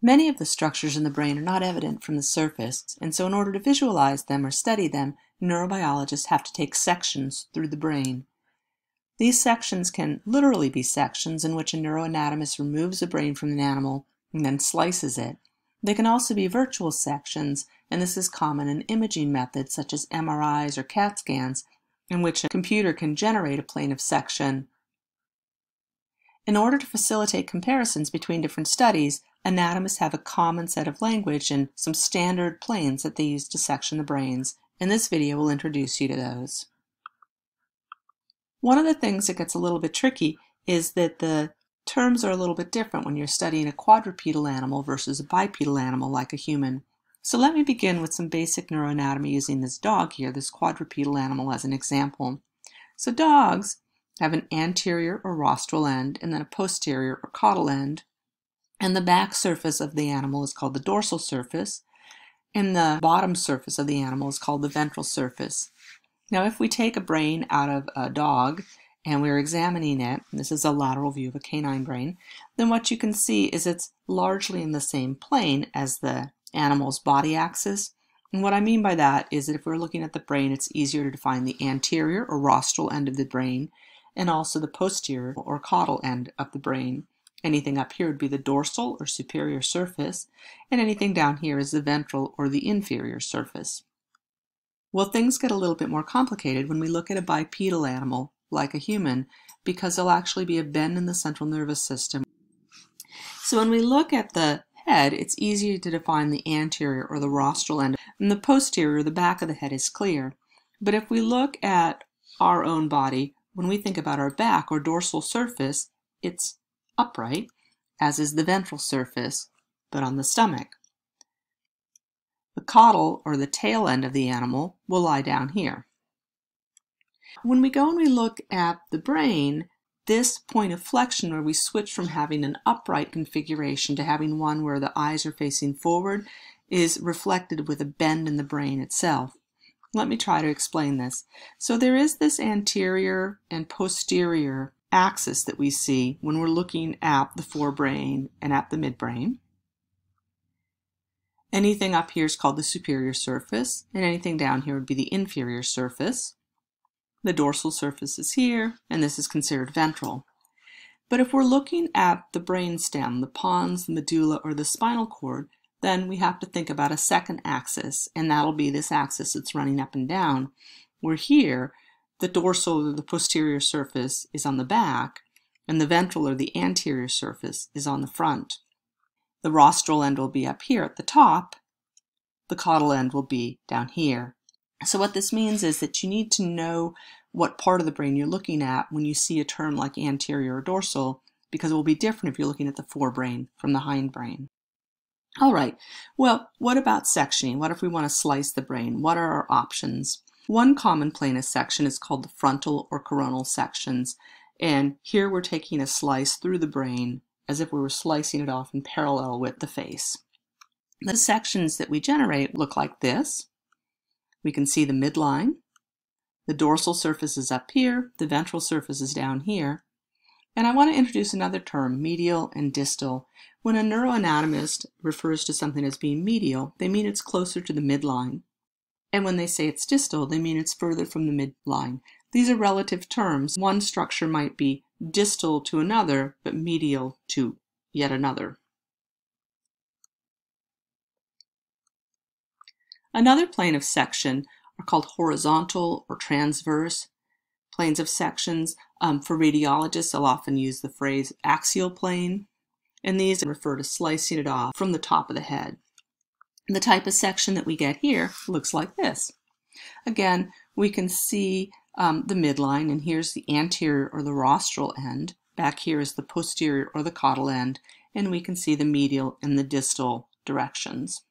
Many of the structures in the brain are not evident from the surface, and so in order to visualize them or study them, neurobiologists have to take sections through the brain. These sections can literally be sections in which a neuroanatomist removes a brain from an animal and then slices it. They can also be virtual sections, and this is common in imaging methods such as MRIs or CAT scans, in which a computer can generate a plane of section. In order to facilitate comparisons between different studies, anatomists have a common set of language and some standard planes that they use to section the brains. In this video, we'll introduce you to those. One of the things that gets a little bit tricky is that the terms are a little bit different when you're studying a quadrupedal animal versus a bipedal animal like a human. So let me begin with some basic neuroanatomy using this dog here, this quadrupedal animal, as an example. So dogs have an anterior or rostral end and then a posterior or caudal end. And the back surface of the animal is called the dorsal surface, and the bottom surface of the animal is called the ventral surface. Now, if we take a brain out of a dog and we're examining it, and this is a lateral view of a canine brain, then what you can see is it's largely in the same plane as the animal's body axis. And what I mean by that is that if we're looking at the brain, it's easier to define the anterior or rostral end of the brain and also the posterior or caudal end of the brain. Anything up here would be the dorsal or superior surface, and anything down here is the ventral or the inferior surface. Well, things get a little bit more complicated when we look at a bipedal animal, like a human, because there'll actually be a bend in the central nervous system. So when we look at the head, it's easier to define the anterior or the rostral end, and the posterior, the back of the head, is clear. But if we look at our own body, when we think about our back or dorsal surface, it's upright, as is the ventral surface, but on the stomach. The caudal, or the tail end of the animal, will lie down here. When we go and we look at the brain, this point of flexion where we switch from having an upright configuration to having one where the eyes are facing forward is reflected with a bend in the brain itself. Let me try to explain this. So there is this anterior and posterior axis that we see when we're looking at the forebrain and at the midbrain. Anything up here is called the superior surface, and anything down here would be the inferior surface. The dorsal surface is here, and this is considered ventral. But if we're looking at the brainstem, the pons, the medulla, or the spinal cord, then we have to think about a second axis, and that'll be this axis that's running up and down, where here the dorsal or the posterior surface is on the back, and the ventral or the anterior surface is on the front. The rostral end will be up here at the top. The caudal end will be down here. So what this means is that you need to know what part of the brain you're looking at when you see a term like anterior or dorsal, because it will be different if you're looking at the forebrain from the hindbrain. All right, well, what about sectioning? What if we want to slice the brain? What are our options? One common plane of section is called the frontal or coronal sections, and here we're taking a slice through the brain as if we were slicing it off in parallel with the face. The sections that we generate look like this. We can see the midline. The dorsal surface is up here, the ventral surface is down here. And I want to introduce another term, medial and distal. When a neuroanatomist refers to something as being medial, they mean it's closer to the midline. And when they say it's distal, they mean it's further from the midline. These are relative terms. One structure might be distal to another, but medial to yet another. Another plane of section are called horizontal or transverse planes of sections. For radiologists, they'll often use the phrase axial plane, and these refer to slicing it off from the top of the head. The type of section that we get here looks like this. Again, we can see the midline, and here's the anterior or the rostral end. Back here is the posterior or the caudal end, and we can see the medial and the distal directions.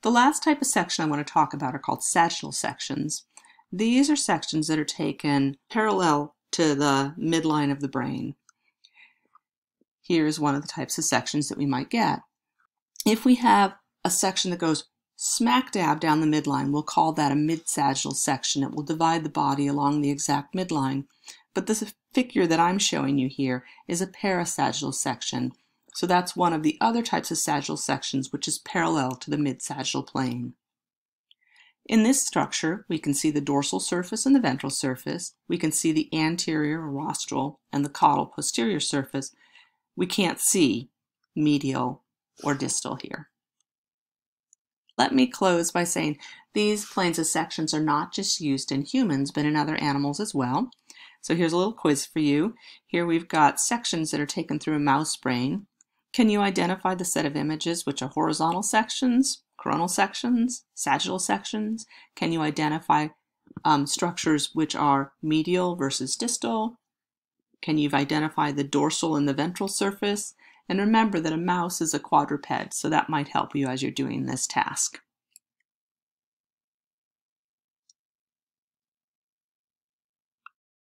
The last type of section I want to talk about are called sagittal sections. These are sections that are taken parallel to the midline of the brain. Here's one of the types of sections that we might get. If we have a section that goes smack dab down the midline, we'll call that a mid-sagittal section. It will divide the body along the exact midline. But this figure that I'm showing you here is a parasagittal section. So that's one of the other types of sagittal sections, which is parallel to the mid-sagittal plane. In this structure, we can see the dorsal surface and the ventral surface. We can see the anterior or rostral and the caudal posterior surface. We can't see medial or distal here. Let me close by saying these planes of sections are not just used in humans, but in other animals as well. So here's a little quiz for you. Here we've got sections that are taken through a mouse brain. Can you identify the set of images which are horizontal sections, coronal sections, sagittal sections? Can you identify structures which are medial versus distal? Can you identify the dorsal and the ventral surface? And remember that a mouse is a quadruped, so that might help you as you're doing this task.